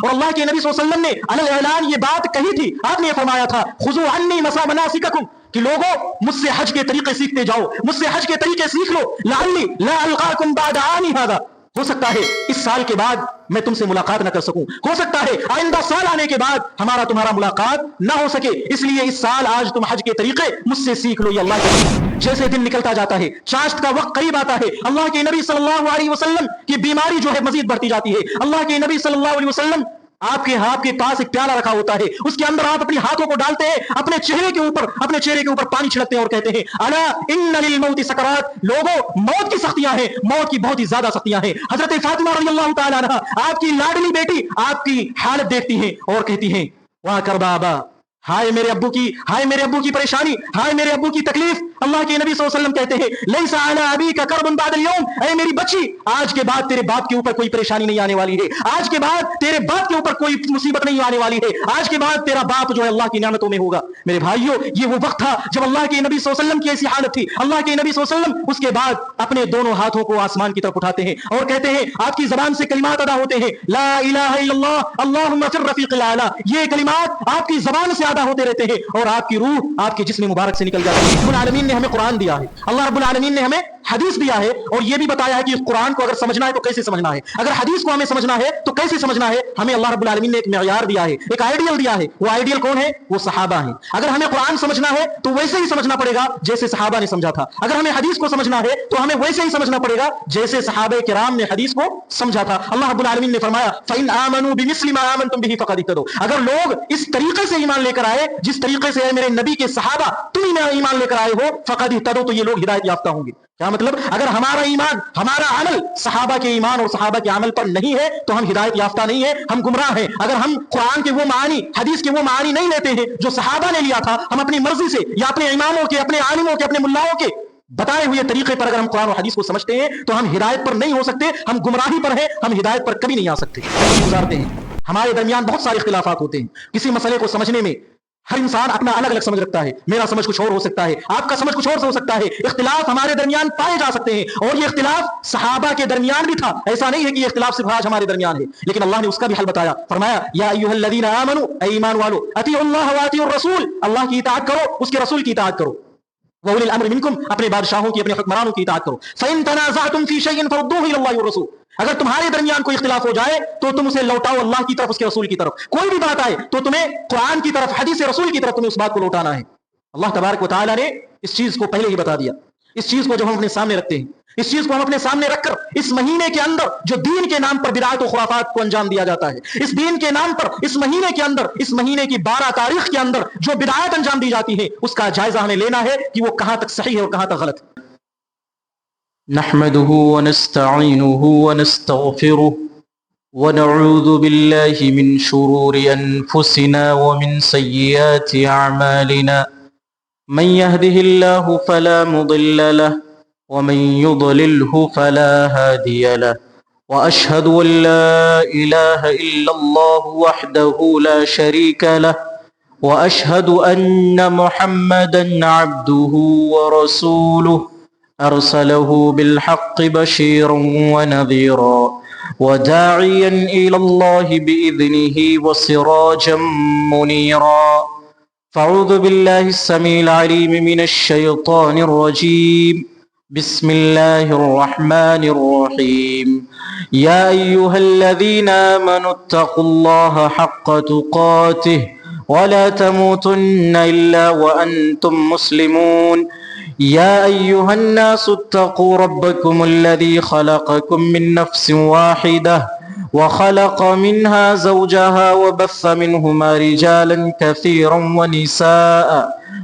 اور اللہ کے نبی صلی اللہ علیہ وسلم نے علی الاعلان یہ بات کہی تھی. آپ نے یہ فرمایا تھا خذوا عنی مناسککم کہ لوگوں مجھ سے حج کے طریقے سیکھتے جاؤ, مجھ سے حج کے طریقے سیکھ لو. لعلی لا القاکم بعد عامی ھذا, ہو سکتا ہے اس سال کے بعد میں تم سے ملاقات نہ کر سکوں, ہو سکتا ہے آئندہ سال آنے کے بعد ہمارا تمہارا ملاقات نہ ہو سکے, اس لیے اس سال آج تم حج کے طریقے مجھ سے سیکھ لو. یہ اللہ کے جیسے دن نکلتا جاتا ہے, چاشت کا وقت قریب آتا ہے, اللہ کے نبی صلی اللہ علیہ وسلم کی بیماری جو ہے مزید بڑھتی جاتی ہے. اللہ کے نبی صلی اللہ علیہ وسلم آپ کے ہاتھ کے پاس ایک پیالہ رکھا ہوتا ہے, اس کے اندر آپ اپنے ہاتھوں کو ڈالتے ہیں, اپنے چہرے کے اوپر پانی چھڑکتے ہیں اور کہتے ہیں الا ان للموت سکرات, لوگوں موت کی سختیاں ہیں, موت کی بہت ہی زیادہ سختیاں ہیں. حضرت فاطمہ رضی اللہ تعالی عنہا آپ کی لاڈلی بیٹی آپ کی حالت دیکھتی ہیں اور کہتی ہیں واہ کربا ابا, ہائے میرے ابو کی پریشانی, ہائے میرے ابو کی تکلیف. اللہ کے نبی صلی اللہ علیہ وسلم کہتے ہیں لیس علی ابیک کرب بعد اليوم, اے میری بچی آج کے بعد تیرے باپ کے اوپر کوئی پریشانی نہیں آنے والی ہے, آج کے بعد تیرے باپ کے اوپر کوئی مصیبت نہیں آنے والی ہے, آج کے بعد تیرا باپ جو ہے اللہ کی نعمتوں میں ہوگا. میرے بھائیوں یہ وہ وقت تھا جب اللہ کے نبی صلی اللہ علیہ وسلم کی ایسی حالت تھی. اللہ کے نبی صلی اللہ علیہ وسلم اس کے بعد اپنے دونوں ہاتھوں کو آسمان کی طرف اٹھاتے ہیں اور کہتے ہیں, آپ کی زبان سے کلمات ادا ہوتے ہیں لا الہ الا اللہ اللہم فی الرفیق الاعلی, یہ کلمات آپ کی زبان سے ادا ہوتے رہتے ہیں اور آپ کی روح آپ کے جسم مبارک سے نکل جاتی ہے. رب العالمین نے ہمیں قرآن دیا ہے, اللہ رب العالمین نے ہمیں حدیث دیا ہے اور یہ بھی بتایا ہے کہ قرآن کو اگر سمجھنا ہے تو کیسے سمجھنا ہے, اگر حدیث کو ہمیں سمجھنا ہے تو کیسے سمجھنا ہے. ہمیں اللہ رب العالمین نے ایک معیار دیا ہے, ایک آئیڈیل دیا ہے. وہ آئیڈیل کون ہے؟ وہ صحابہ ہیں. اگر ہمیں قرآن سمجھنا ہے تو ویسے ہی سمجھنا پڑے گا جیسے صحابہ نے سمجھا تھا. اگر ہمیں حدیث کو سمجھنا ہے تو ہمیں ویسے ہی سمجھنا پڑے گا جیسے صحابہ کرام نے حدیث کو سمجھا تھا. اللہ رب العالمین نے فرمایا فَإِنْ آمَنُوا بِمِثْلِ مَا آمَنْتُمْ بِهِ فَقَدِ اهْتَدَوْا, اگر لوگ اس طریقے سے ایمان لے کر آئے جس طریقے سے میرے نبی کے صحابہ تم ایمان لے کر آئے ہو فَقَدِ اهْتَدَوْا, تو یہ لوگ ہدایت یافتہ ہوں گے. کیا مطلب؟ اگر ہمارا ایمان ہمارا عمل صحابہ کے ایمان اور صحابہ کے عمل پر نہیں ہے تو ہم ہدایت یافتہ نہیں ہیں, ہم گمراہ ہیں. اگر ہم قرآن کے وہ معانی حدیث کے وہ معانی نہیں لیتے ہیں جو صحابہ نے لیا تھا, ہم اپنی مرضی سے یا اپنے اماموں کے, اپنے عالموں کے, اپنے ملاؤں کے بتائے ہوئے طریقے پر اگر ہم قرآن اور حدیث کو سمجھتے ہیں تو ہم ہدایت پر نہیں ہو سکتے, ہم گمراہی پر ہیں, ہم ہدایت پر کبھی نہیں آ سکتے. گزارتے ہیں ہمارے درمیان بہت سارے اختلافات ہوتے ہیں کسی مسئلے کو سمجھنے میں. ہر انسان اپنا الگ الگ سمجھ رکھتا ہے, میرا سمجھ کچھ اور ہو سکتا ہے, آپ کا سمجھ کچھ اور ہو سکتا ہے. اختلاف ہمارے درمیان پائے جا سکتے ہیں اور یہ اختلاف صحابہ کے درمیان بھی تھا. ایسا نہیں ہے کہ یہ اختلاف صرف آج ہمارے درمیان ہے, لیکن اللہ نے اس کا بھی حل بتایا. فرمایا یا ایھا الذین آمنوا, اے ایمان والو, اطیعوا اللہ واطیعوا الرسول, اللہ کی اطاعت کرو, اس کے رسول کی اطاعت کرو. وَأُولِي الْأَمْرِ مِنْكُمْ, اپنے بادشاہوں کی, اپنے حکمرانوں کی اطاعت کرو. فَإِن تَنَازَعْتُمْ فِي شَيْءٍ فَرُدُّوهُ إِلَى اللَّهِ وَالرَّسُولِ, اگر تمہارے درمیان کوئی اختلاف ہو جائے تو تم اسے لوٹاؤ اللہ کی طرف, اس کے رسول کی طرف. کوئی بھی بات آئے تو تمہیں قرآن کی طرف, حدیث رسول کی طرف تمہیں اس بات کو لوٹانا ہے. اللہ تبارک و تعالیٰ نے اس چیز کو پہلے ہی بتا دیا. اس چیز کو جب ہم اپنے سامنے رکھتے ہیں, اس چیز کو ہم اپنے سامنے رکھ کر اس مہینے کے اندر جو دین کے نام پر بدعات و خرافات کو انجام دیا جاتا ہے, اس دین کے نام پر اس مہینے کے اندر, اس مہینے کی 12 تاریخ کے اندر جو بدعات انجام دی جاتی ہیں, اس کا جائزہ ہمیں لینا ہے کہ وہ کہاں تک صحیح ہے اور کہاں تک غلط ہے. نحمده ونستعينه ونستغفره ونعوذ بالله من شرور أنفسنا ومن سيئات أعمالنا, من يهده الله فلا مضل له ومن يضلله فلا هادي له, وأشهد أن لا إله إلا الله وحده لا شريك له, وأشهد أن محمدا عبده ورسوله أرسله بالحق بشيرا ونذيرا وداعيا إلى الله بإذنه وسراجا منيرا. فأعوذ بالله السميع العليم من الشيطان الرجيم. بسم الله الرحمن الرحيم. يا أيها الذين آمنوا اتقوا الله حق تقاته ولا تموتن إلا وأنتم مسلمون. يا أيها الناس اتقوا ربكم الذي خلقكم من نفس واحدة وخلق منها زوجها وبث منهما رجالا كثيرا ونساء,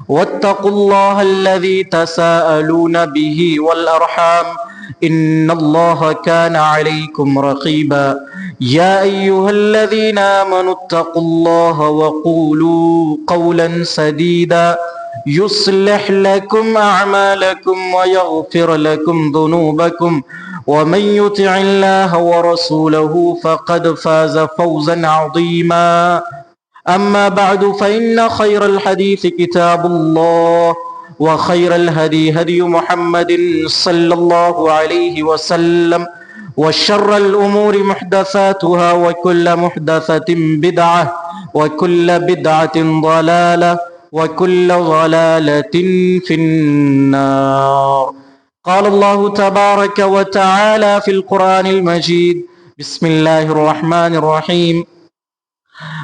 واتقوا الله الذي تساءلون به والأرحام إن الله كان عليكم رقيبا. يا أيها الذين آمنوا اتقوا الله وقولوا قولا سديدا يصلح لكم أعمالكم ويغفر لكم ذنوبكم, ومن يطع الله ورسوله فقد فاز فوزا عظيما. أما بعد, فإن خير الحديث كتاب الله, وخير الهدي هدي محمد صلى الله عليه وسلم, وشر الأمور محدثاتها وكل محدثة بدعة وكل بدعة ضلالة وكل ضلالة في النار. قال الله تبارك وتعالى في القرآن المجيد: بسم الله الرحمن الرحيم: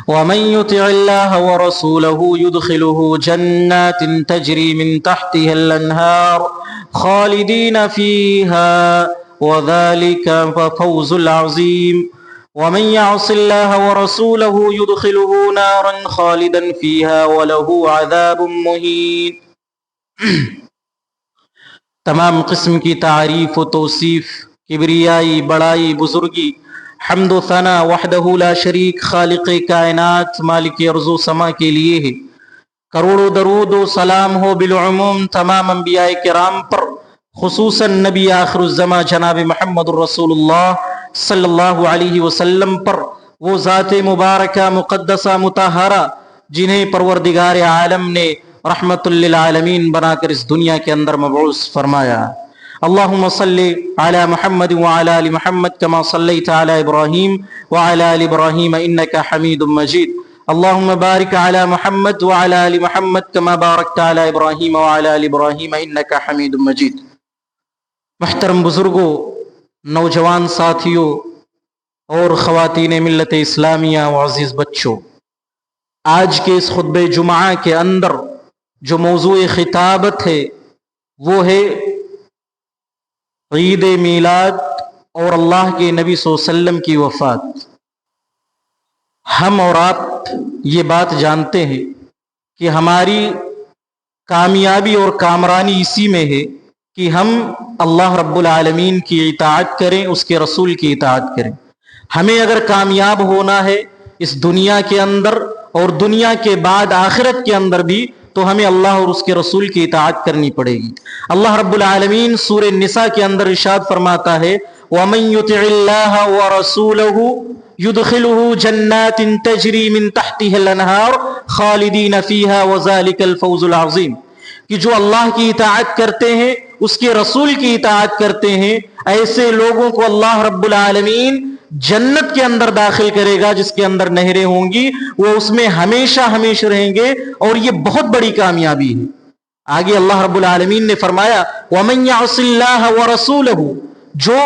ومن يطع الله ورسوله يدخله جنات تجري من تحتها الأنهار خالدين فيها وذلك فوز العظيم. ومن يعص الله ورسوله يدخله نارا خالدا فيها وله عذاب مهين. تمام قسم کی تعریف و توصیف، کبریائی، بڑائی، بزرگی، حمد و ثنا وحدہ لا شریک خالق کائنات مالک ارض و سما کے لیے ہے. کروڑوں درود و سلام ہو بالعموم تمام انبیاء کرام پر، خصوصاً نبی آخر الزماں جناب محمد الرسول اللہ صلی اللہ علیہ وسلم پر، وہ ذات مبارکہ مقدسہ مطہرہ جنہیں پروردگار عالم نے رحمت للعالمین بنا کر اس دنیا کے اندر مبعوث فرمایا. اللہم صلی علی محمد وعلی آل محمد کما صلیت علی ابراہیم وعلی آل ابراہیم انکا حمید مجید. اللہم بارک علی محمد وعلی آل محمد کما بارکت علی ابراہیم وعلی آل ابراہیم انکا حمید مجید. محترم بزرگوں، نوجوان ساتھیوں اور خواتین ملت اسلامیہ و عزیز بچوں، آج کے اس خطبہ جمعہ کے اندر جو موضوع خطابت ہے وہ ہے عید میلاد اور اللہ کے نبی صلی اللہ علیہ وسلم کی وفات. ہم اور آپ یہ بات جانتے ہیں کہ ہماری کامیابی اور کامرانی اسی میں ہے کہ ہم اللہ رب العالمین کی اطاعت کریں، اس کے رسول کی اطاعت کریں. ہمیں اگر کامیاب ہونا ہے اس دنیا کے اندر اور دنیا کے بعد آخرت کے اندر بھی، تو ہمیں اللہ اور اس کے رسول کی اطاعت کرنی پڑے گی. اللہ رب العالمین سورہ نساء کے اندر ارشاد فرماتا ہے: وَمَن يُطِعِ اللَّهَ وَرَسُولَهُ يُدْخِلُهُ جَنَّاتٍ تَجْرِي مِن تَحْتِهَا الْأَنْهَارُ خَالِدِينَ فِيهَا وَذَلِكَ الْفَوْزُ الْعَظِيمُ. کہ جو اللہ کی اطاعت کرتے ہیں، اس کے رسول کی اطاعت کرتے ہیں، ایسے لوگوں کو اللہ رب العالمین جنت کے اندر داخل کرے گا جس کے اندر نہریں ہوں گی، وہ اس میں ہمیشہ ہمیشہ رہیں گے، اور یہ بہت بڑی کامیابی ہے. آگے اللہ رب العالمین نے فرمایا: وَمَن يَعْصِ اللَّهَ وَرَسُولَهُ، جو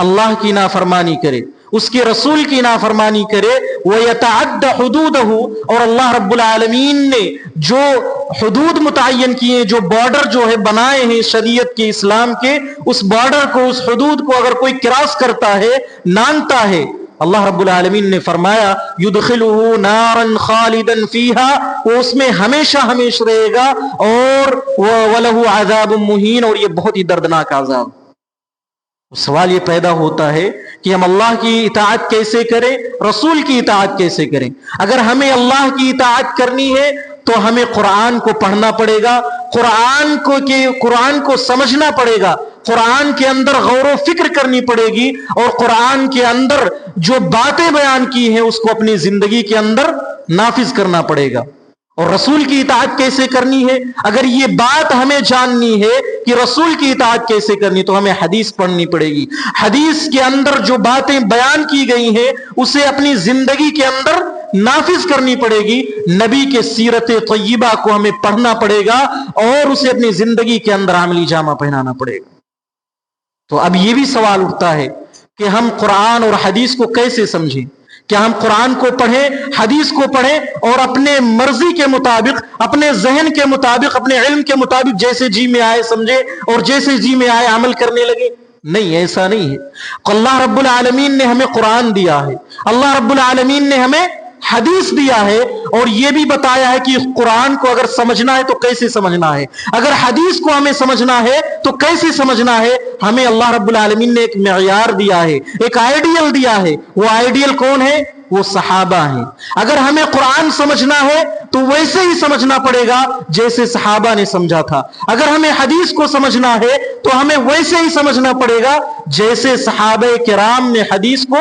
اللہ کی نافرمانی کرے، اس کے رسول کی نافرمانی کرے، وَيَتَعَدَّ حُدُودَهُ، اور اللہ رب العالمین نے جو حدود متعین کیے ہیں، جو بارڈر جو ہے بنائے ہیں شریعت کے، اسلام کے، اس بارڈر کو، اس حدود کو اگر کوئی کراس کرتا ہے، لانگتا ہے، اللہ رب العالمین نے فرمایا: يُدْخِلُهُ نَارًا خَالِدًا فِيهَا، وہ اس میں ہمیشہ ہمیشہ رہے گا، اور وَلَهُ عَذَابٌ مُهِينٌ، اور یہ بہت ہی دردناک عذاب. سوال یہ پیدا ہوتا ہے کہ ہم اللہ کی اطاعت کیسے کریں، رسول کی اطاعت کیسے کریں؟ اگر ہمیں اللہ کی اطاعت کرنی ہے تو ہمیں قرآن کو پڑھنا پڑے گا، قرآن کو سمجھنا پڑے گا، قرآن کے اندر غور و فکر کرنی پڑے گی، اور قرآن کے اندر جو باتیں بیان کی ہیں اس کو اپنی زندگی کے اندر نافذ کرنا پڑے گا. اور رسول کی اطاعت کیسے کرنی ہے؟ اگر یہ بات ہمیں جاننی ہے کہ رسول کی اطاعت کیسے کرنی، تو ہمیں حدیث پڑھنی پڑے گی. حدیث کے اندر جو باتیں بیان کی گئی ہیں اسے اپنی زندگی کے اندر نافذ کرنی پڑے گی. نبی کے سیرت طیبہ کو ہمیں پڑھنا پڑے گا اور اسے اپنی زندگی کے اندر عملی جامہ پہنانا پڑے گا. تو اب یہ بھی سوال اٹھتا ہے کہ ہم قرآن اور حدیث کو کیسے سمجھیں؟ کیا ہم قرآن کو پڑھیں، حدیث کو پڑھیں، اور اپنے مرضی کے مطابق، اپنے ذہن کے مطابق، اپنے علم کے مطابق جیسے جی میں آئے سمجھے اور جیسے جی میں آئے عمل کرنے لگے؟ نہیں، ایسا نہیں ہے. اللہ رب العالمین نے ہمیں قرآن دیا ہے، اللہ رب العالمین نے ہمیں حدیث دیا ہے، اور یہ بھی بتایا ہے کہ قرآن کو اگر سمجھنا ہے تو کیسے سمجھنا ہے، اگر حدیث کو ہمیں سمجھنا ہے تو کیسے سمجھنا ہے. ہمیں اللہ رب العالمین نے ایک معیار دیا ہے، ایک آئیڈیل دیا ہے. وہ آئیڈیل کون ہے؟ وہ صحابہ ہیں. اگر ہمیں قرآن سمجھنا ہے تو ویسے ہی سمجھنا پڑے گا جیسے صحابہ نے سمجھا تھا. اگر ہمیں حدیث کو سمجھنا ہے تو ہمیں ویسے ہی سمجھنا پڑے گا جیسے صحابہ کرام نے حدیث کو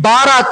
12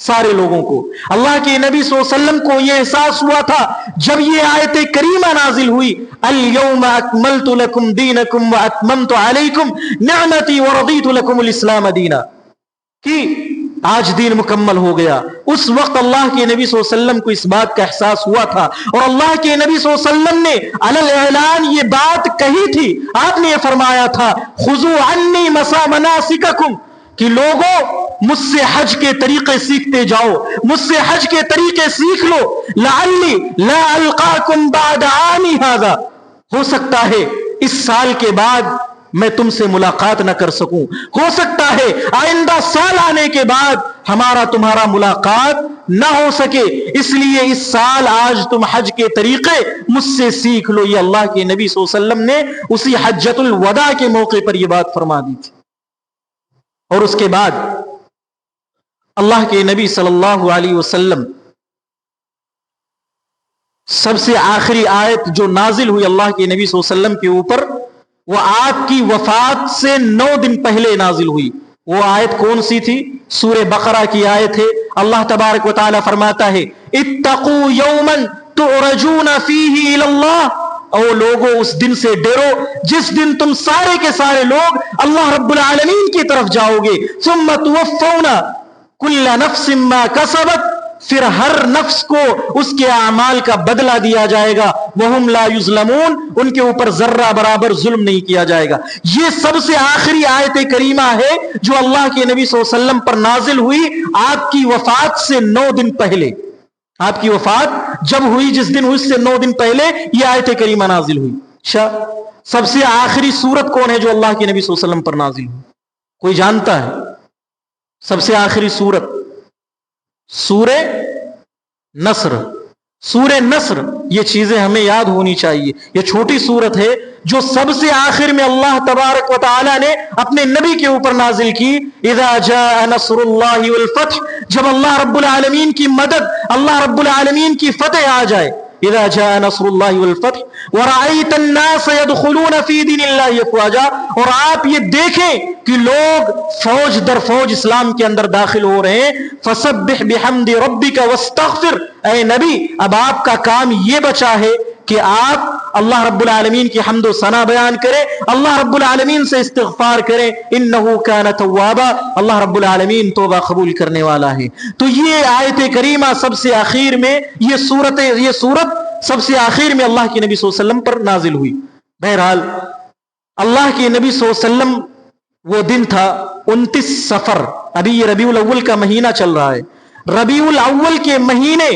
سارے لوگوں کو. اللہ کے نبی صلی اللہ علیہ وسلم کو یہ احساس ہوا تھا جب یہ آیت کریمہ نازل ہوئی اليوم اکملت لکم دینکم واتممت علیکم نعمتی ورضیت لکم الاسلام دینا، کہ آج دین مکمل ہو گیا. اس وقت اللہ کے نبی صلی اللہ علیہ وسلم کو اس بات کا احساس ہوا تھا، اور اللہ کے نبی صلی اللہ علیہ وسلم نے علی الاعلان یہ بات کہی تھی. آپ نے یہ فرمایا تھا خذوا عنی مناسککم، کہ لوگوں مجھ سے حج کے طریقے سیکھتے جاؤ، مجھ سے حج کے طریقے سیکھ لو. لعلی لا القاکم بعد عامی ھذا، ہو سکتا ہے اس سال کے بعد میں تم سے ملاقات نہ کر سکوں، ہو سکتا ہے آئندہ سال آنے کے بعد ہمارا تمہارا ملاقات نہ ہو سکے، اس لیے اس سال آج تم حج کے طریقے مجھ سے سیکھ لو. یہ اللہ کے نبی صلی اللہ علیہ وسلم نے اسی حجۃ الوداع کے موقع پر یہ بات فرما دی تھی. اور اس کے بعد اللہ کے نبی صلی اللہ علیہ وسلم سب سے آخری آیت جو نازل ہوئی اللہ کے نبی صلی اللہ علیہ وسلم کے اوپر، وہ آپ کی وفات سے 9 دن پہلے نازل ہوئی. وہ آیت کون سی تھی؟ سورہ بقرہ کی آیت ہے. اللہ تبارک و تعالی فرماتا ہے اتقوا یوما تعرجون فیہ الی اللہ، او لوگو اس دن سے ڈرو جس دن تم سارے کے سارے لوگ اللہ رب العالمین کی طرف جاؤ گے. ثم توفون کل نفس ما کسبت، پھر ہر نفس کو اس کے اعمال کا بدلہ دیا جائے گا. وہم لا یظلمون، ان کے اوپر ذرہ برابر ظلم نہیں کیا جائے گا. یہ سب سے آخری آیت کریمہ ہے جو اللہ کے نبی صلی اللہ علیہ وسلم پر نازل ہوئی آپ کی وفات سے 9 دن پہلے. آپ کی وفات جب ہوئی، جس دن ہوئی اس سے 9 دن پہلے یہ آیت کریمہ نازل ہوئی. سب سے آخری سورت کون ہے جو اللہ کے نبی صلی اللہ علیہ وسلم پر نازل ہوئی؟ کوئی جانتا ہے؟ سب سے آخری سورت سورہ نصر. سورہ نصر، یہ چیزیں ہمیں یاد ہونی چاہیے. یہ چھوٹی سورت ہے جو سب سے آخر میں اللہ تبارک و تعالی نے اپنے نبی کے اوپر نازل کی. اذا جاء نصر اللہ والفتح، جب اللہ رب العالمین کی مدد، اللہ رب العالمین کی فتح آ جائے. اذا جاء نصر اللہ والفتح ورأيت الناس يدخلون في دين الله افواجا، اور آپ یہ دیکھیں کہ لوگ فوج در فوج اسلام کے اندر داخل ہو رہے ہیں. فسبح بحمد ربک واستغفر، اے نبی اب آپ کا کام یہ بچا ہے کہ آپ اللہ رب العالمین کی حمد و ثنا بیان کریں، اللہ رب العالمین سے استغفار کریں. انہ کان توابا، اللہ رب العالمین توبہ قبول کرنے والا ہے. تو یہ آیت کریمہ سب سے آخر میں، یہ سورت سب سے آخر میں اللہ کے نبی صلی اللہ علیہ وسلم پر نازل ہوئی. بہرحال اللہ کے نبی صلی اللہ علیہ وسلم، وہ دن تھا 29 صفر. ابھی یہ ربیع الاول کا مہینہ چل رہا ہے. ربیع الاول کے مہینے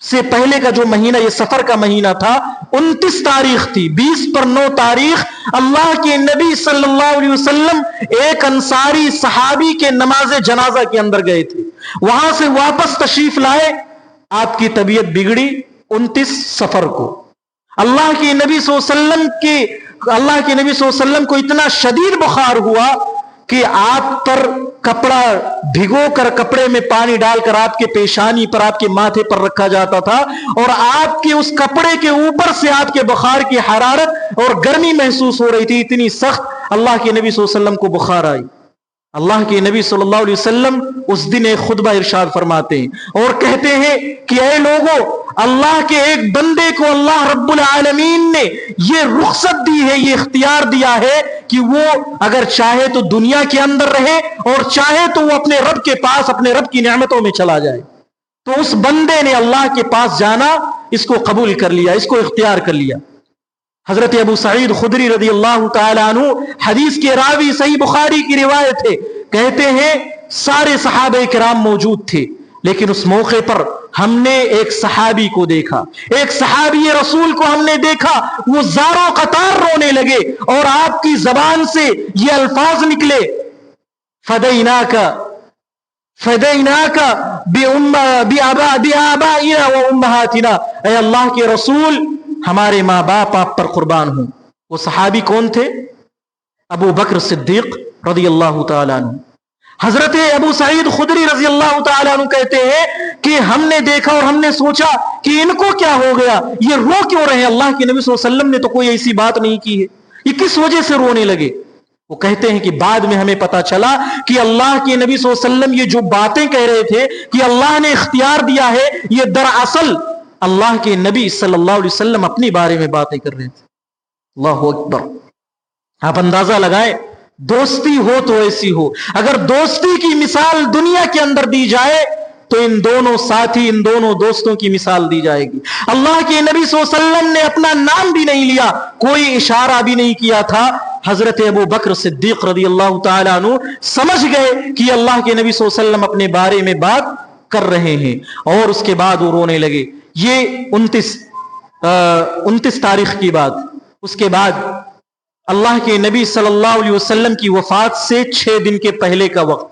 سے پہلے کا جو مہینہ، یہ صفر کا مہینہ تھا، 29 تاریخ تھی. 20 پر 9 تاریخ اللہ کے نبی صلی اللہ علیہ وسلم ایک انصاری صحابی کے نماز جنازہ کے اندر گئے تھے. وہاں سے واپس تشریف لائے، آپ کی طبیعت بگڑی 29 صفر کو. اللہ کے نبی صلی اللہ علیہ وسلم کو اتنا شدید بخار ہوا کہ آپ پر کپڑا بھگو کر، کپڑے میں پانی ڈال کر آپ کے پیشانی پر، آپ کے ماتھے پر رکھا جاتا تھا، اور آپ کے اس کپڑے کے اوپر سے آپ کے بخار کی حرارت اور گرمی محسوس ہو رہی تھی. اتنی سخت اللہ کے نبی صلی اللہ علیہ وسلم کو بخار آئی. اللہ کے نبی صلی اللہ علیہ وسلم اس دن ایک خطبہ ارشاد فرماتے ہیں اور کہتے ہیں کہ اے لوگو، اللہ کے ایک بندے کو اللہ رب العالمین نے یہ رخصت دی ہے، یہ اختیار دیا ہے کہ وہ اگر چاہے تو دنیا کے اندر رہے اور چاہے تو وہ اپنے رب کے پاس، اپنے رب کی نعمتوں میں چلا جائے. تو اس بندے نے اللہ کے پاس جانا اس کو قبول کر لیا، اس کو اختیار کر لیا. حضرت ابو سعید خدری رضی اللہ تعالی عنہ، حدیث کے راوی، صحیح بخاری کی روایت ہے، کہتے ہیں سارے صحابہ کرام موجود تھے، لیکن اس موقع پر ہم نے ایک صحابی کو دیکھا، ایک صحابی رسول کو ہم نے دیکھا، وہ زاروں قطار رونے لگے اور آپ کی زبان سے یہ الفاظ نکلے، فدیناک بآبائنا و امہاتنا، اے اللہ کے رسول ہمارے ماں باپ آپ پر قربان ہوں. وہ صحابی کون تھے؟ ابو بکر صدیق رضی اللہ تعالیٰ عنہ. حضرت ابو سعید خدری رضی اللہ تعالیٰ عنہ کہتے ہیں کہ ہم نے دیکھا اور ہم نے سوچا کہ ان کو کیا ہو گیا، یہ رو کیوں رہے؟ اللہ کے نبی صلی اللہ علیہ وسلم نے تو کوئی ایسی بات نہیں کی ہے، یہ کس وجہ سے رونے لگے؟ وہ کہتے ہیں کہ بعد میں ہمیں پتا چلا کہ اللہ کے نبی صلی اللہ علیہ وسلم یہ جو باتیں کہہ رہے تھے کہ اللہ نے اختیار دیا ہے، یہ دراصل اللہ کے نبی صلی اللہ علیہ وسلم اپنے بارے میں باتیں کر رہے تھے۔ اللہ اکبر! آپ اندازہ لگائیں، دوستی ہو تو ایسی ہو، اگر دوستی کی مثال دنیا کے اندر دی جائے تو ان دونوں ساتھی، ان دونوں دوستوں کی مثال دی جائے گی۔ اللہ کے نبی صلی اللہ علیہ وسلم نے اپنا نام بھی نہیں لیا، کوئی اشارہ بھی نہیں کیا تھا، حضرت ابو بکر صدیق رضی اللہ تعالیٰ عنہ سمجھ گئے کہ اللہ کے نبی صلی اللہ علیہ وسلم اپنے بارے میں بات کر رہے ہیں، اور اس کے بعد وہ رونے لگے۔ یہ 29 تاریخ کی بات۔ اس کے بعد اللہ کے نبی صلی اللہ علیہ وسلم کی وفات سے 6 دن کے پہلے کا وقت،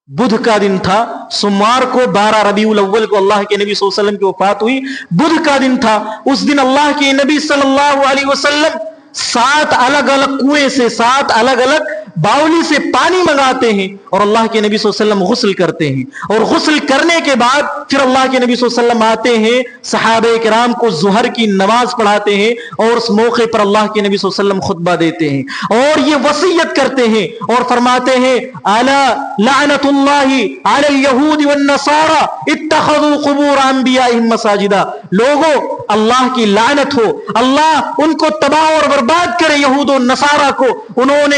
بدھ کا دن تھا، سوموار کو 12 ربیع الاول کو اللہ کے نبی صلی اللہ علیہ وسلم کی وفات ہوئی، بدھ کا دن تھا۔ اس دن اللہ کے نبی صلی اللہ علیہ وسلم 7 الگ الگ کنویں سے، 7 الگ الگ باولی سے پانی منگاتے ہیں، اور اللہ کے نبی صلی اللہ علیہ وسلم غسل کرتے ہیں، اور غسل کرنے کے بعد پھر اللہ کے نبی صلی اللہ علیہ وسلم آتے ہیں، صحابہ کرام کو ظہر کی نماز پڑھاتے ہیں، اور اس موقع پر اللہ کے نبی صلی اللہ علیہ وسلم خطبہ دیتے ہیں، اور یہ وصیت کرتے ہیں اور فرماتے ہیں: الا لعنت اللہ علی الیہود والنصارى اتخذوا قبور انبیائہم مساجدا۔ لوگوں، اللہ کی لعنت ہو، اللہ ان کو تباہ اور برباد کرے، یہود و نصارہ کو، انہوں نے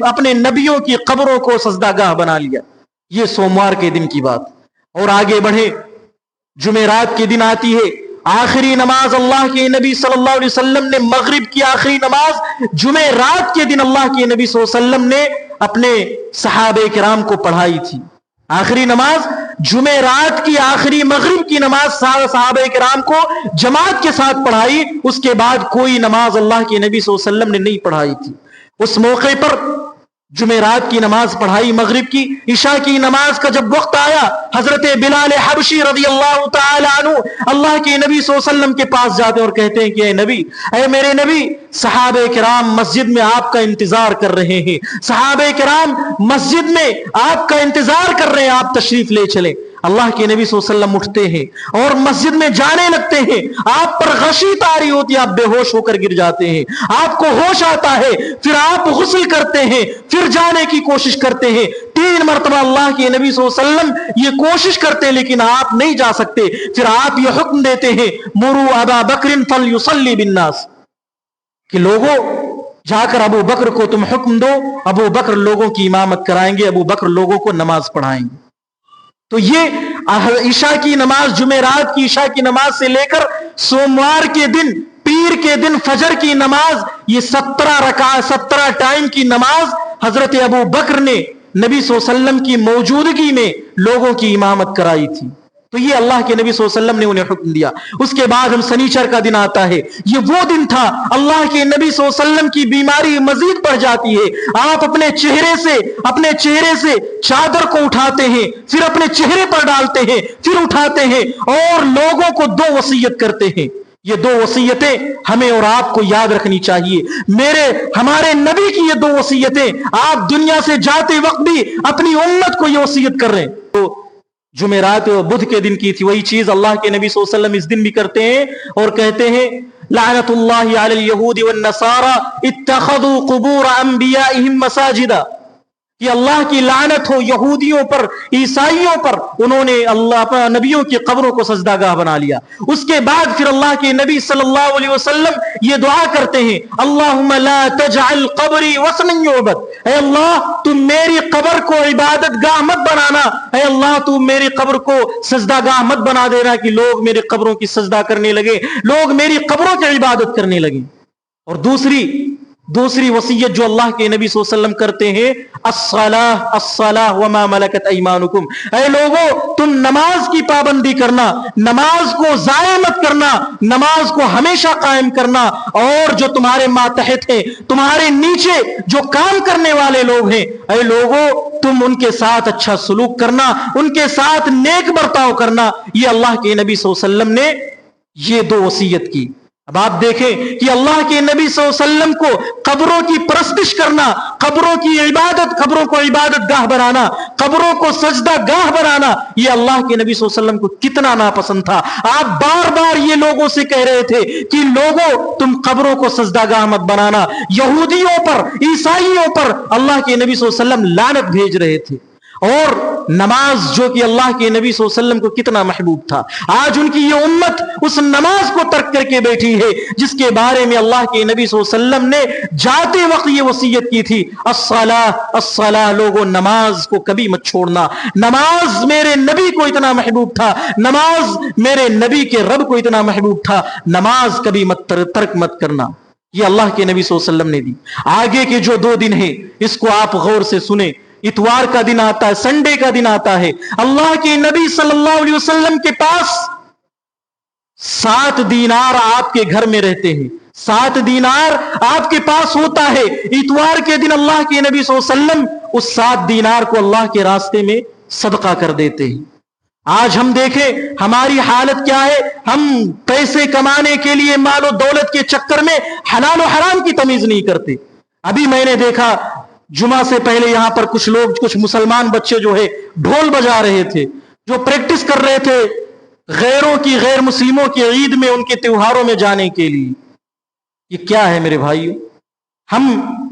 اپنے نبیوں کی قبروں کو سجدہ گاہ بنا لیا۔ یہ سوموار کے دن کی بات۔ اور آگے بڑھے، جمعرات کے دن آتی ہے آخری نماز۔ اللہ کے نبی صلی اللہ علیہ وسلم نے مغرب کی آخری نماز جمعرات کے دن اللہ کے نبی صلی اللہ علیہ وسلم نے اپنے صحابہ کرام کو پڑھائی تھی۔ آخری نماز جمعرات کی آخری مغرب کی نماز صحابہ کرام کو جماعت کے ساتھ پڑھائی، اس کے بعد کوئی نماز اللہ کے نبی صلی اللہ علیہ وسلم نے نہیں پڑھائی تھی۔ اس موقع پر جمعرات کی نماز پڑھائی، مغرب کی، عشاء کی نماز کا جب وقت آیا، حضرت بلال حبشی رضی اللہ تعالی عنہ اللہ کے نبی صلی اللہ علیہ وسلم کے پاس جاتے اور کہتے ہیں کہ اے نبی، اے میرے نبی، صحابہ کرام مسجد میں آپ کا انتظار کر رہے ہیں، صحابہ کرام مسجد میں آپ کا انتظار کر رہے ہیں، آپ تشریف لے چلیں۔ اللہ کے نبی صلی اللہ علیہ وسلم اٹھتے ہیں اور مسجد میں جانے لگتے ہیں، آپ پر غشی طاری ہوتی ہے، آپ بے ہوش ہو کر گر جاتے ہیں، آپ کو ہوش آتا ہے، پھر آپ غسل کرتے ہیں، پھر جانے کی کوشش کرتے ہیں۔ 3 مرتبہ اللہ کے نبی صلی اللہ علیہ وسلم یہ کوشش کرتے ہیں لیکن آپ نہیں جا سکتے، پھر آپ یہ حکم دیتے ہیں: مروا ابا بکر فلیصلی بالناس، کہ لوگوں جا کر ابو بکر کو تم حکم دو، ابو بکر لوگوں کی امامت کرائیں گے، ابو بکر لوگوں کو نماز پڑھائیں گے۔ تو یہ عشاء کی نماز، جمعرات کی عشاء کی نماز سے لے کر سوموار کے دن، پیر کے دن فجر کی نماز، یہ 17 رکعت، 17 ٹائم کی نماز حضرت ابو بکر نے نبی صلی اللہ علیہ وسلم کی موجودگی میں لوگوں کی امامت کرائی تھی۔ تو یہ اللہ کے نبی صلی اللہ علیہ وسلم نے انہیں حکم دیا۔ اس کے بعد ہم سنیچر کا دن آتا ہے، یہ وہ دن تھا اللہ کے نبی صلی اللہ علیہ وسلم کی بیماری مزید بڑھ جاتی ہے، آپ اپنے چہرے سے چادر کو اٹھاتے ہیں، پھر اپنے چہرے پر ڈالتے ہیں، پھر اٹھاتے ہیں، اور لوگوں کو 2 وصیت کرتے ہیں۔ یہ 2 وصیتیں ہمیں اور آپ کو یاد رکھنی چاہیے۔ ہمارے نبی کی یہ 2 وصیتیں، آپ دنیا سے جاتے وقت بھی اپنی امت کو یہ وصیت کر رہے ہیں۔ تو جمعرات و بدھ کے دن کی تھی، وہی چیز اللہ کے نبی صلی اللہ علیہ وسلم اس دن بھی کرتے ہیں اور کہتے ہیں: لعنت اللہ علی الیہود والنصارى اتخذوا قبور انبیائہم مساجدا، کہ اللہ کی لعنت ہو یہودیوں پر، عیسائیوں پر، انہوں نے اللہ نبیوں کی قبروں کو سجدہ گاہ بنا لیا۔ اس کے بعد پھر اللہ کے نبی صلی اللہ علیہ وسلم یہ دعا کرتے ہیں: اللہم لا تجعل قبری وثنا یعبد، اے اللہ تم میری قبر کو عبادت گاہ مت بنانا، اے اللہ تم میری قبر کو سجدہ گاہ مت بنا دینا کہ لوگ میری قبروں کی سجدہ کرنے لگے، لوگ میری قبروں کی عبادت کرنے لگے۔ اور دوسری وصیت جو اللہ کے نبی صلی اللہ علیہ وسلم کرتے ہیں: الصلاۃ وما ملکت ایمانکم، اے لوگوں تم نماز کی پابندی کرنا، نماز کو ضائع مت کرنا، نماز کو ہمیشہ قائم کرنا، اور جو تمہارے ماتحت ہیں، تمہارے نیچے جو کام کرنے والے لوگ ہیں، اے لوگوں تم ان کے ساتھ اچھا سلوک کرنا، ان کے ساتھ نیک برتاؤ کرنا۔ یہ اللہ کے نبی صلی اللہ علیہ وسلم نے یہ 2 وصیت کی۔ اب آپ دیکھیں کہ اللہ کے نبی صلی اللہ علیہ وسلم کو قبروں کی پرستش کرنا، قبروں کی عبادت، قبروں کو عبادت گاہ بنانا، قبروں کو سجدہ گاہ بنانا، یہ اللہ کے نبی صلی اللہ علیہ وسلم کو کتنا ناپسند تھا۔ آپ بار بار یہ لوگوں سے کہہ رہے تھے کہ لوگوں تم قبروں کو سجدہ گاہ مت بنانا۔ یہودیوں پر، عیسائیوں پر اللہ کے نبی صلی اللہ علیہ وسلم لعنت بھیج رہے تھے۔ اور نماز جو کہ اللہ کے نبی صلی اللہ علیہ وسلم کو کتنا محبوب تھا، آج ان کی یہ امت اس نماز کو ترک کر کے بیٹھی ہے جس کے بارے میں اللہ کے نبی صلی اللہ علیہ وسلم نے جاتے وقت یہ وصیت کی تھی، الصلاۃ الصلاۃ، لوگوں نماز کو کبھی مت چھوڑنا۔ نماز میرے نبی کو اتنا محبوب تھا، نماز میرے نبی کے رب کو اتنا محبوب تھا، نماز کبھی مت ترک مت کرنا۔ یہ اللہ کے نبی صلی اللہ علیہ وسلم نے دی۔ آگے کے جو 2 دن ہیں اس کو آپ غور سے سنیں۔ اتوار کا دن آتا ہے، سنڈے کا دن آتا ہے، اللہ کے نبی صلی اللہ علیہ وسلم کے پاس 7 دینار آپ کے گھر میں رہتے ہیں، 7 دینار آپ کے پاس ہوتا ہے۔ اتوار کے دن اللہ کے نبی صلی اللہ علیہ وسلم اس 7 دینار کو اللہ کے راستے میں صدقہ کر دیتے ہیں۔ آج ہم دیکھیں ہماری حالت کیا ہے، ہم پیسے کمانے کے لیے مال و دولت کے چکر میں حلال و حرام کی تمیز نہیں کرتے۔ ابھی میں نے دیکھا جمعہ سے پہلے یہاں پر کچھ لوگ، کچھ مسلمان بچے جو ہے ڈھول بجا رہے تھے، جو پریکٹس کر رہے تھے غیروں کی، غیر مسلموں کی عید میں، ان کے تیوہاروں میں جانے کے لیے۔ یہ کیا ہے میرے بھائیو؟ ہم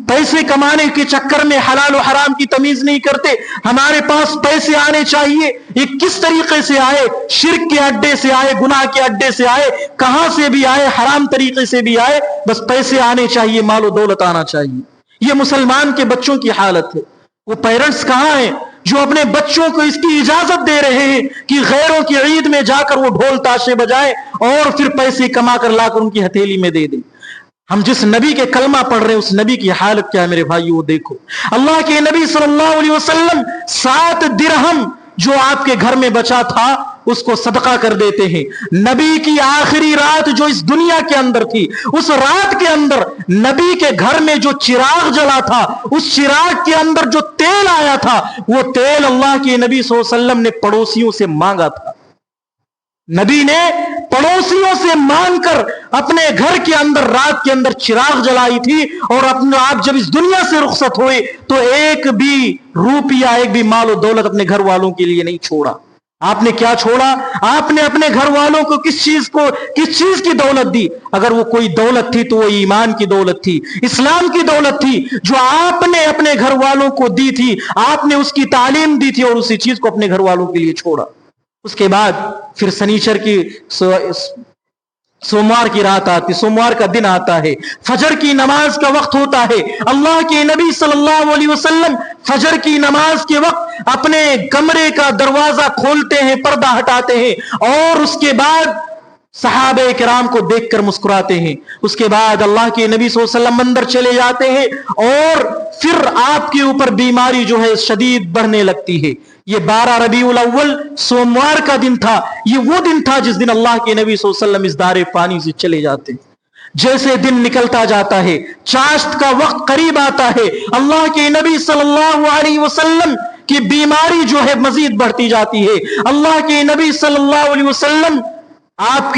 پیسے کمانے کے چکر میں حلال و حرام کی تمیز نہیں کرتے۔ ہمارے پاس پیسے آنے چاہیے، یہ کس طریقے سے آئے، شرک کے اڈے سے آئے، گناہ کے اڈے سے آئے، کہاں سے بھی آئے، حرام طریقے سے بھی آئے، بس پیسے آنے چاہیے، مال و دولت آنا چاہیے۔ یہ مسلمان کے بچوں کی حالت ہے۔ وہ پیرنٹس کہاں ہیں جو اپنے بچوں کو اس کی اجازت دے رہے ہیں کہ غیروں کی عید میں جا کر وہ ڈھول تاشے بجائیں اور پھر پیسے کما کر لا کر ان کی ہتھیلی میں دے دیں؟ ہم جس نبی کے کلمہ پڑھ رہے ہیں اس نبی کی حالت کیا ہے میرے بھائیو؟ وہ دیکھو، اللہ کے نبی صلی اللہ علیہ وسلم 7 درہم جو آپ کے گھر میں بچا تھا اس کو صدقہ کر دیتے ہیں۔ نبی کی آخری رات جو اس دنیا کے اندر تھی، اس رات کے اندر نبی کے گھر میں جو چراغ جلا تھا، اس چراغ کے اندر جو تیل آیا تھا، وہ تیل اللہ کے نبی صلی اللہ علیہ وسلم نے پڑوسیوں سے مانگا تھا۔ نبی نے پڑوسیوں سے مانگ کر اپنے گھر کے اندر رات کے اندر چراغ جلائی تھی، اور آپ جب اس دنیا سے رخصت ہوئے تو ایک بھی روپیہ، ایک بھی مال و دولت اپنے گھر والوں کے لیے نہیں چھوڑا۔ آپ نے کیا چھوڑا؟ آپ نے اپنے گھر والوں کو کس چیز کی دولت دی؟ اگر وہ کوئی دولت تھی تو وہ ایمان کی دولت تھی، اسلام کی دولت تھی، جو آپ نے اپنے گھر والوں کو دی تھی۔ آپ نے اس کی تعلیم دی تھی اور اسی چیز کو اپنے گھر والوں کے لیے چھوڑا۔ اس کے بعد پھر سنیچر کی سوموار کی رات آتی، سوموار کا دن آتا ہے، فجر کی نماز کا وقت ہوتا ہے۔ اللہ کے نبی صلی اللہ علیہ وسلم فجر کی نماز کے وقت اپنے کمرے کا دروازہ کھولتے ہیں، پردہ ہٹاتے ہیں، اور اس کے بعد صحابہ کرام کو دیکھ کر مسکراتے ہیں۔ اس کے بعد اللہ کے نبی صلی اللہ علیہ وسلم اندر چلے جاتے ہیں، اور پھر آپ کے اوپر بیماری جو ہے شدید بڑھنے لگتی ہے۔ یہ 12 ربیع الاول سوموار کا دن تھا، یہ وہ دن تھا جس دن اللہ کے نبی صلی اللہ علیہ وسلم اس دار فانی سے چلے جاتے ہیں۔ جیسے دن نکلتا جاتا ہے، چاشت کا وقت قریب آتا ہے، اللہ کے نبی صلی اللہ علیہ وسلم کی بیماری جو ہے مزید بڑھتی جاتی ہے۔ اللہ کے نبی صلی اللہ علیہ وسلم آپ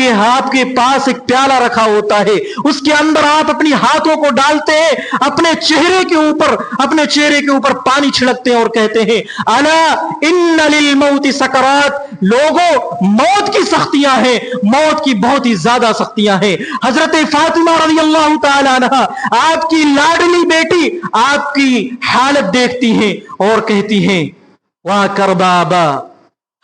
کے پاس ایک پیالہ رکھا ہوتا ہے، اس کے اندر آپ اپنی ہاتھوں کو ڈالتے ہیں، اپنے چہرے کے اوپر پانی چھڑکتے ہیں اور کہتے ہیں، الا ان للموت سکرات، لوگوں موت کی سختیاں ہیں، موت کی بہت ہی زیادہ سختیاں ہیں۔ حضرت فاطمہ رضی اللہ تعالی عنہا، آپ کی لاڈلی بیٹی، آپ کی حالت دیکھتی ہیں اور کہتی ہیں، واہ کربابا،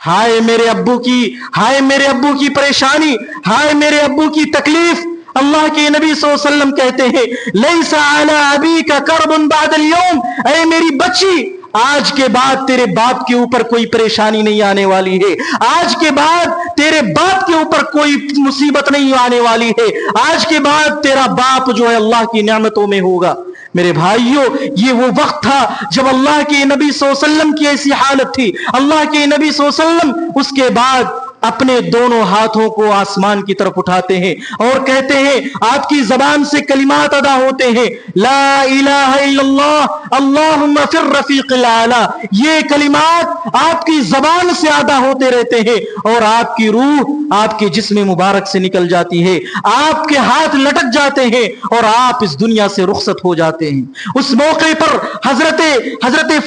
ہائے میرے ابو کی پریشانی، ہائے میرے ابو کی تکلیف۔ اللہ کے نبی صلی اللہ علیہ وسلم کہتے ہیں، لیس علی ابیک کرب بعد اليوم، اے میری بچی، آج کے بعد تیرے باپ کے اوپر کوئی پریشانی نہیں آنے والی ہے، آج کے بعد تیرے باپ کے اوپر کوئی مصیبت نہیں آنے والی ہے، آج کے بعد تیرا باپ جو ہے اللہ کی نعمتوں میں ہوگا۔ میرے بھائیوں، یہ وہ وقت تھا جب اللہ کے نبی صلی اللہ علیہ وسلم کی ایسی حالت تھی۔ اللہ کے نبی صلی اللہ علیہ وسلم اس کے بعد اپنے دونوں ہاتھوں کو آسمان کی طرف اٹھاتے ہیں اور کہتے ہیں، آپ کی زبان سے کلمات ادا ہوتے ہیں، لا الہ الا اللہ اللہم فی الرفیق الاعلی، یہ کلمات آپ کی زبان سے ادا ہوتے رہتے ہیں اور آپ کی روح آپ کے جسم مبارک سے نکل جاتی ہے، آپ کے ہاتھ لٹک جاتے ہیں اور آپ اس دنیا سے رخصت ہو جاتے ہیں۔ اس موقع پر حضرت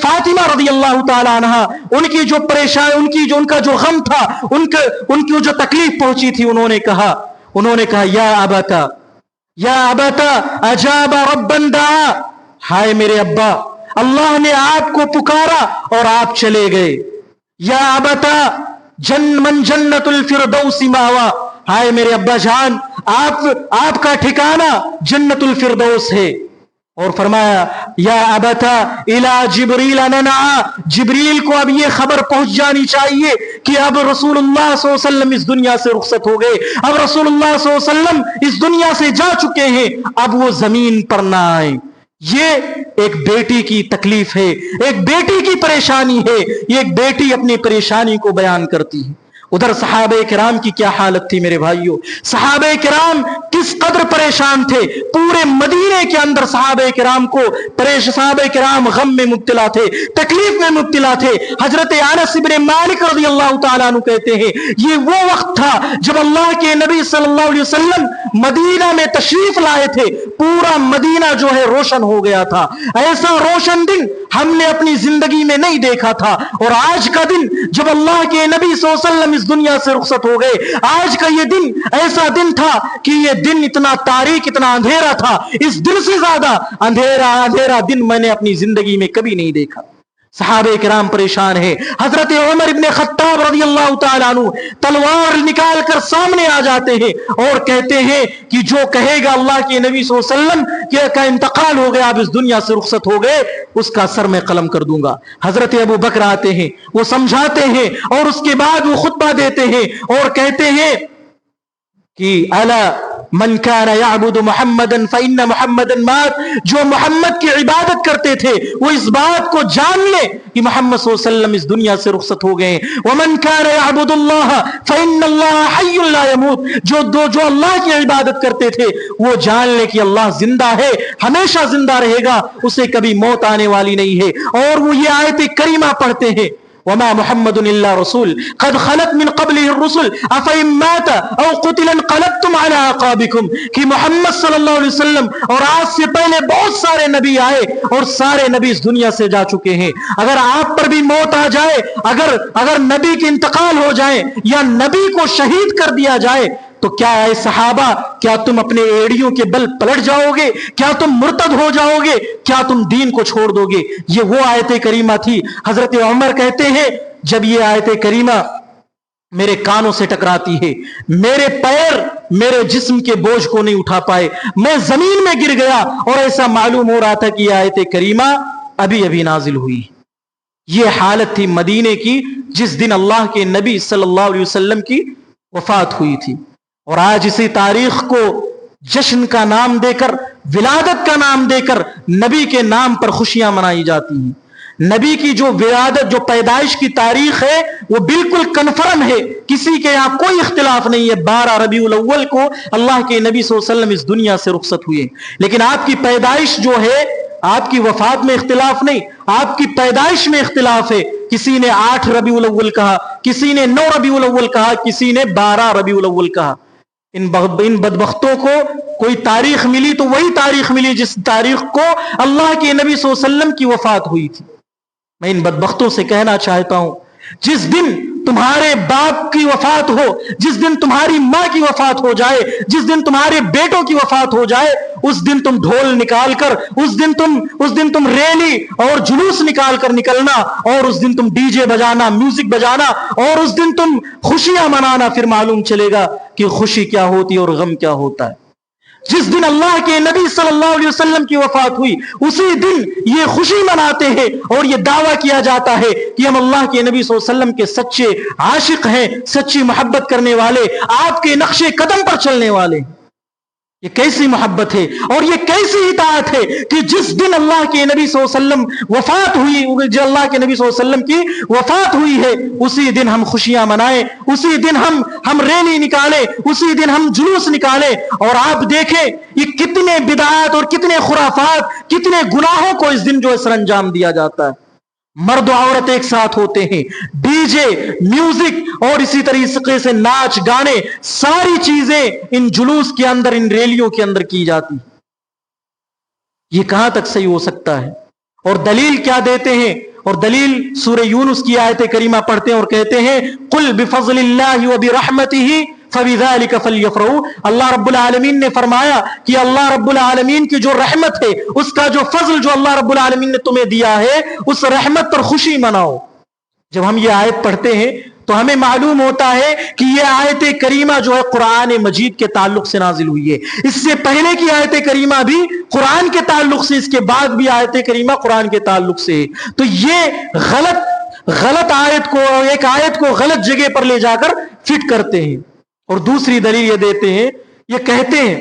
فاطمہ رضی اللہ تعالی عنہ، ان کی جو پریشانی، ان کا جو غم تھا، ان کی جو تکلیف پہنچی تھی، انہوں نے کہا یا ابتا اجاب ربا دعا، ہائے میرے ابا، اللہ نے آپ کو پکارا اور آپ چلے گئے۔ یا ابتا من جنت الفردوس ماوا، ہائے میرے ابا جان، آپ کا ٹھکانہ جنت الفردوس ہے۔ اور فرمایا یا ابتا الی جبریل ننعا، جبریل کو اب یہ خبر پہنچ جانی چاہیے کہ اب رسول اللہ صلی اللہ علیہ وسلم اس دنیا سے رخصت ہو گئے، اب رسول اللہ صلی اللہ علیہ وسلم اس دنیا سے جا چکے ہیں، اب وہ زمین پر نہ آئیں۔ یہ ایک بیٹی کی تکلیف ہے، ایک بیٹی کی پریشانی ہے، یہ ایک بیٹی اپنی پریشانی کو بیان کرتی ہے۔ ادھر صحابہ کرام کی کیا حالت تھی میرے بھائیوں، صحابہ کرام کس قدر پریشان تھے، پورے مدینے کے اندر صحابہ کرام غم میں مبتلا تھے، تکلیف میں مبتلا تھے۔ حضرت انس بن مالک رضی اللہ تعالیٰ عنہ کہتے ہیں، یہ وہ وقت تھا جب اللہ کے نبی صلی اللہ علیہ وسلم مدینہ میں تشریف لائے تھے، پورا مدینہ جو ہے روشن ہو گیا تھا، ایسا روشن دن ہم نے اپنی زندگی میں نہیں دیکھا تھا۔ اور آج کا دن جب اللہ کے نبی صلی اللہ علیہ وسلم اس دنیا سے رخصت ہو گئے، آج کا یہ دن ایسا دن تھا کہ یہ دن اتنا تاریک، اتنا اندھیرا تھا، اس دن سے زیادہ اندھیرا دن میں نے اپنی زندگی میں کبھی نہیں دیکھا۔ صحابہ کرام پریشان ہیں۔ حضرت عمر ابن خطاب رضی اللہ تعالیٰ عنہ تلوار نکال کر سامنے آ جاتے ہیں اور کہتے ہیں کہ جو کہے گا اللہ کے نبی صلی اللہ علیہ وسلم کا انتقال ہو گیا، اب اس دنیا سے رخصت ہو گئے، اس کا سر میں قلم کر دوں گا۔ حضرت ابو بکر آتے ہیں، وہ سمجھاتے ہیں اور اس کے بعد وہ خطبہ دیتے ہیں اور کہتے ہیں کہ الا من کان یعبد محمدا فإن محمدا مات، جو محمد کی عبادت کرتے تھے وہ اس بات کو جان لے کہ محمد صلی اللہ علیہ وسلم اس دنیا سے رخصت ہو گئے۔ ومن کان یعبد اللہ فإن اللہ حی لا يموت، جو اللہ کی عبادت کرتے تھے وہ جان لے کہ اللہ زندہ ہے، ہمیشہ زندہ رہے گا، اسے کبھی موت آنے والی نہیں ہے۔ اور وہ یہ آیت کریمہ پڑھتے ہیں، وما محمد الا رسول قد خلت من قبله الرسل افإن مات او قتل انقلبتم على اعقابكم، کہ محمد صلی اللہ علیہ وسلم اور آج سے پہلے بہت سارے نبی آئے اور سارے نبی اس دنیا سے جا چکے ہیں، اگر آپ پر بھی موت آ جائے، اگر نبی کے انتقال ہو جائے یا نبی کو شہید کر دیا جائے تو کیا اے صحابہ، کیا تم اپنے ایڑیوں کے بل پلٹ جاؤ گے؟ کیا تم مرتد ہو جاؤ گے؟ کیا تم دین کو چھوڑ دو گے؟ یہ وہ آیت کریمہ تھی۔ حضرت عمر کہتے ہیں جب یہ آیت کریمہ میرے کانوں سے ٹکراتی ہے، میرے پیر میرے جسم کے بوجھ کو نہیں اٹھا پائے، میں زمین میں گر گیا اور ایسا معلوم ہو رہا تھا کہ یہ آیت کریمہ ابھی نازل ہوئی۔ یہ حالت تھی مدینے کی جس دن اللہ کے نبی صلی اللہ علیہ وسلم کی وفات ہوئی تھی۔ اور آج اسی تاریخ کو جشن کا نام دے کر، ولادت کا نام دے کر نبی کے نام پر خوشیاں منائی جاتی ہیں۔ نبی کی جو ولادت، جو پیدائش کی تاریخ ہے وہ بالکل کنفرم ہے، کسی کے یہاں کوئی اختلاف نہیں ہے، 12 ربیع الاول کو اللہ کے نبی صلی اللہ علیہ وسلم اس دنیا سے رخصت ہوئے۔ لیکن آپ کی پیدائش جو ہے، آپ کی وفات میں اختلاف نہیں، آپ کی پیدائش میں اختلاف ہے۔ کسی نے 8 ربیع الاول کہا، کسی نے 9 ربیع الاول کہا، کسی نے 12 ربیع الاول کہا۔ ان بدبختوں کو کوئی تاریخ ملی تو وہی تاریخ ملی جس تاریخ کو اللہ کے نبی صلی اللہ علیہ وسلم کی وفات ہوئی تھی۔ میں ان بدبختوں سے کہنا چاہتا ہوں، جس دن تمہارے باپ کی وفات ہو، جس دن تمہاری ماں کی وفات ہو جائے، جس دن تمہارے بیٹوں کی وفات ہو جائے، اس دن تم ڈھول نکال کر، اس دن تم ریلی اور جلوس نکال کر نکلنا، اور اس دن تم ڈی جے بجانا، میوزک بجانا، اور اس دن تم خوشیاں منانا، پھر معلوم چلے گا کہ خوشی کیا ہوتی ہے اور غم کیا ہوتا ہے۔ جس دن اللہ کے نبی صلی اللہ علیہ وسلم کی وفات ہوئی، اسی دن یہ خوشی مناتے ہیں اور یہ دعویٰ کیا جاتا ہے کہ ہم اللہ کے نبی صلی اللہ علیہ وسلم کے سچے عاشق ہیں، سچی محبت کرنے والے، آپ کے نقش قدم پر چلنے والے ہیں۔ یہ کیسی محبت ہے اور یہ کیسی اطاعت ہے کہ جس دن اللہ کے نبی صلی اللہ علیہ وسلم وفات ہوئی، جو اللہ کے نبی صلی اللہ علیہ وسلم کی وفات ہوئی ہے، اسی دن ہم خوشیاں منائیں، اسی دن ہم ریلی نکالیں، اسی دن ہم جلوس نکالیں۔ اور آپ دیکھیں یہ کتنے بدعات اور کتنے خرافات، کتنے گناہوں کو اس دن جو ہے سر انجام دیا جاتا ہے۔ مرد و عورت ایک ساتھ ہوتے ہیں، ڈی جے، میوزک اور اسی طریقے سے ناچ گانے، ساری چیزیں ان جلوس کے اندر، ان ریلیوں کے اندر کی جاتی۔ یہ کہاں تک صحیح ہو سکتا ہے؟ اور دلیل کیا دیتے ہیں؟ اور دلیل سورہ یونس کی آیت کریمہ پڑھتے ہیں اور کہتے ہیں قل بفضل اللہ وبرحمتہ فبذلک فلیفرحوا۔ اللہ رب العالمین نے فرمایا کہ اللہ رب العالمین کی جو رحمت ہے، اس کا جو فضل جو اللہ رب العالمین نے تمہیں دیا ہے، اس رحمت پر خوشی مناؤ۔ جب ہم یہ آیت پڑھتے ہیں تو ہمیں معلوم ہوتا ہے کہ یہ آیت کریمہ جو ہے قرآن مجید کے تعلق سے نازل ہوئی ہے۔ اس سے پہلے کی آیت کریمہ بھی قرآن کے تعلق سے، اس کے بعد بھی آیت کریمہ قرآن کے تعلق سے ہے۔ تو یہ غلط آیت کو، ایک آیت کو غلط جگہ پر لے جا کر فٹ کرتے ہیں۔ اور دوسری دلیل یہ دیتے ہیں، یہ کہتے ہیں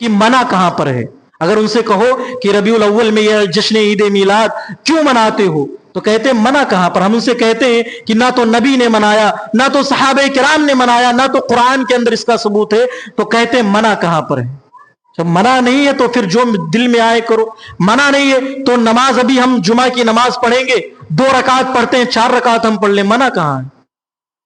کہ منع کہاں پر ہے؟ اگر ان سے کہو کہ ربیع الاول میں یہ جشن عید میلاد کیوں مناتے ہو، تو کہتے ہیں منع کہاں پر؟ ہم ان سے کہتے ہیں کہ نہ تو نبی نے منایا، نہ تو صحابہ کرام نے منایا، نہ تو قرآن کے اندر اس کا ثبوت ہے، تو کہتے ہیں منع کہاں پر ہے؟ جب منع نہیں ہے تو پھر جو دل میں آئے کرو۔ منع نہیں ہے تو نماز، ابھی ہم جمعہ کی نماز پڑھیں گے، 2 رکعت پڑھتے ہیں، 4 رکعت ہم پڑھ لیں، منع کہاں ہے؟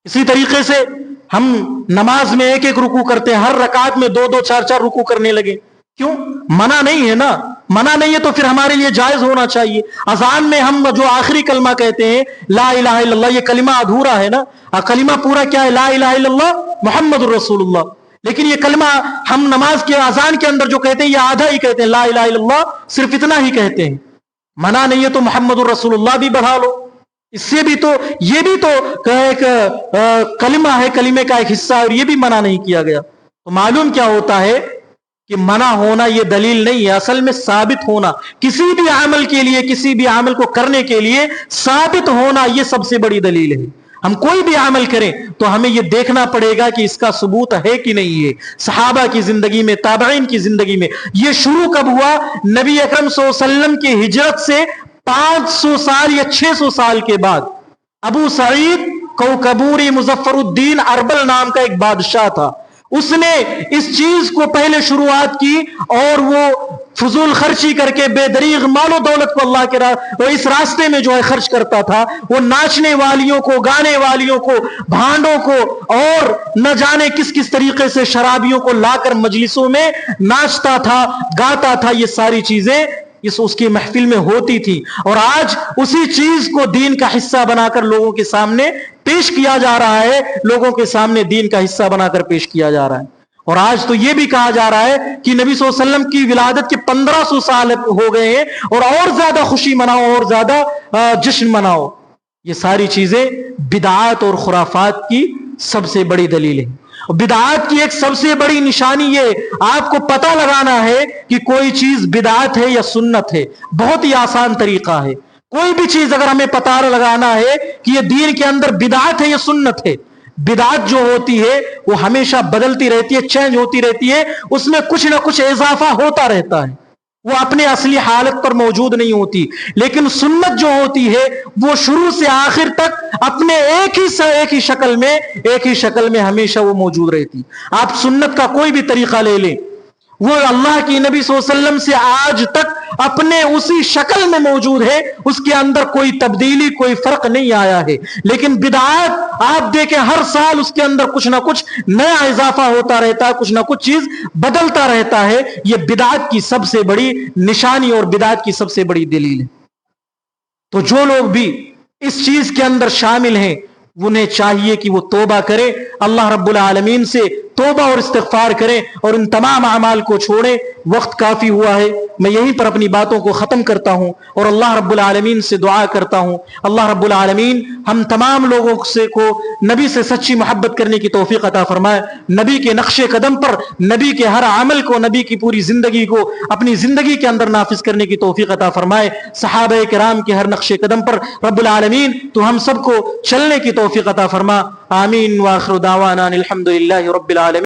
اسی طریقے سے ہم نماز میں 1 رکوع کرتے ہیں، ہر رکعت میں 2 4 رکوع کرنے لگے، کیوں؟ منع نہیں ہے نا۔ منع نہیں ہے تو پھر ہمارے لیے جائز ہونا چاہیے۔ اذان میں ہم جو آخری کلمہ کہتے ہیں لا الہ الا اللہ، یہ کلمہ ادھورا ہے نا۔ کلمہ پورا کیا ہے؟ لا الہ الا اللہ محمد الرسول اللہ۔ لیکن یہ کلمہ ہم نماز کے اذان کے اندر جو کہتے ہیں یہ آدھا ہی کہتے ہیں، لا الہ الا اللہ صرف اتنا ہی کہتے ہیں۔ منع نہیں ہے تو محمد الرسول اللہ بھی بڑھا لو، اس سے بھی تو، یہ بھی تو ایک کلمہ ہے، کلمے کا ایک حصہ ہے، اور یہ بھی منع نہیں کیا گیا۔ تو معلوم کیا ہوتا ہے کہ منع ہونا یہ دلیل نہیں ہے، اصل میں ثابت ہونا، کسی بھی عمل کے لیے، کسی بھی عمل کو کرنے کے لیے ثابت ہونا یہ سب سے بڑی دلیل ہے۔ ہم کوئی بھی عمل کریں تو ہمیں یہ دیکھنا پڑے گا کہ اس کا ثبوت ہے کہ نہیں ہے۔ صحابہ کی زندگی میں، تابعین کی زندگی میں یہ شروع کب ہوا؟ نبی اکرم صلی اللہ علیہ وسلم کی ہجرت سے 500 سال یا 600 سال کے بعد ابو سعید کوکبوری مظفر الدین اربل نام کا ایک بادشاہ تھا، اس نے اس چیز کو پہلے شروعات کی، اور وہ فضول خرچی کر کے بے دریغ مال و دولت کو اللہ کے اس راستے میں جو ہے خرچ کرتا تھا۔ وہ ناچنے والیوں کو، گانے والیوں کو، بھانڈوں کو، اور نہ جانے کس کس طریقے سے شرابیوں کو لا کر مجلسوں میں ناچتا تھا، گاتا تھا۔ یہ ساری چیزیں اس کی محفل میں ہوتی تھی، اور آج اسی چیز کو دین کا حصہ بنا کر لوگوں کے سامنے پیش کیا جا رہا ہے، لوگوں کے سامنے دین کا حصہ بنا کر پیش کیا جا رہا ہے۔ اور آج تو یہ بھی کہا جا رہا ہے کہ نبی صلی اللہ علیہ وسلم کی ولادت کے 1500 سال ہو گئے ہیں، اور زیادہ خوشی مناؤ، اور زیادہ جشن مناؤ۔ یہ ساری چیزیں بدعات اور خرافات کی سب سے بڑی دلیل ہے۔ بدعات کی ایک سب سے بڑی نشانی یہ آپ کو پتہ لگانا ہے کہ کوئی چیز بدعات ہے یا سنت ہے۔ بہت ہی آسان طریقہ ہے، کوئی بھی چیز اگر ہمیں پتہ لگانا ہے کہ یہ دین کے اندر بدعات ہے یا سنت ہے۔ بدعات جو ہوتی ہے وہ ہمیشہ بدلتی رہتی ہے، چینج ہوتی رہتی ہے، اس میں کچھ نہ کچھ اضافہ ہوتا رہتا ہے، وہ اپنے اصلی حالت پر موجود نہیں ہوتی۔ لیکن سنت جو ہوتی ہے وہ شروع سے آخر تک اپنے ایک ہی شکل میں ہمیشہ وہ موجود رہتی۔ آپ سنت کا کوئی بھی طریقہ لے لیں، وہ اللہ کی نبی صلی اللہ علیہ وسلم سے آج تک اپنے اسی شکل میں موجود ہے، اس کے اندر کوئی تبدیلی، کوئی فرق نہیں آیا ہے۔ لیکن بدعات آپ دیکھیں ہر سال اس کے اندر کچھ نہ کچھ نیا اضافہ ہوتا رہتا ہے، کچھ نہ کچھ چیز بدلتا رہتا ہے۔ یہ بدعات کی سب سے بڑی نشانی اور بدعات کی سب سے بڑی دلیل ہے۔ تو جو لوگ بھی اس چیز کے اندر شامل ہیں انہیں چاہیے کہ وہ توبہ کریں، اللہ رب العالمین سے توبہ اور استغفار کریں، اور ان تمام اعمال کو چھوڑیں۔ وقت کافی ہوا ہے، میں یہیں پر اپنی باتوں کو ختم کرتا ہوں، اور اللہ رب العالمین سے دعا کرتا ہوں اللہ رب العالمین ہم تمام لوگوں کو نبی سے سچی محبت کرنے کی توفیق عطا فرمائے، نبی کے نقش قدم پر نبی کے ہر عمل کو، نبی کی پوری زندگی کو اپنی زندگی کے اندر نافذ کرنے کی توفیق عطا فرمائے، صحابہ کرام کے ہر نقش قدم پر رب العالمین تو ہم سب کو چلنے کی توفیق عطا فرما، آمین۔ وآخر دعوانا الحمدللہ رب العالمین۔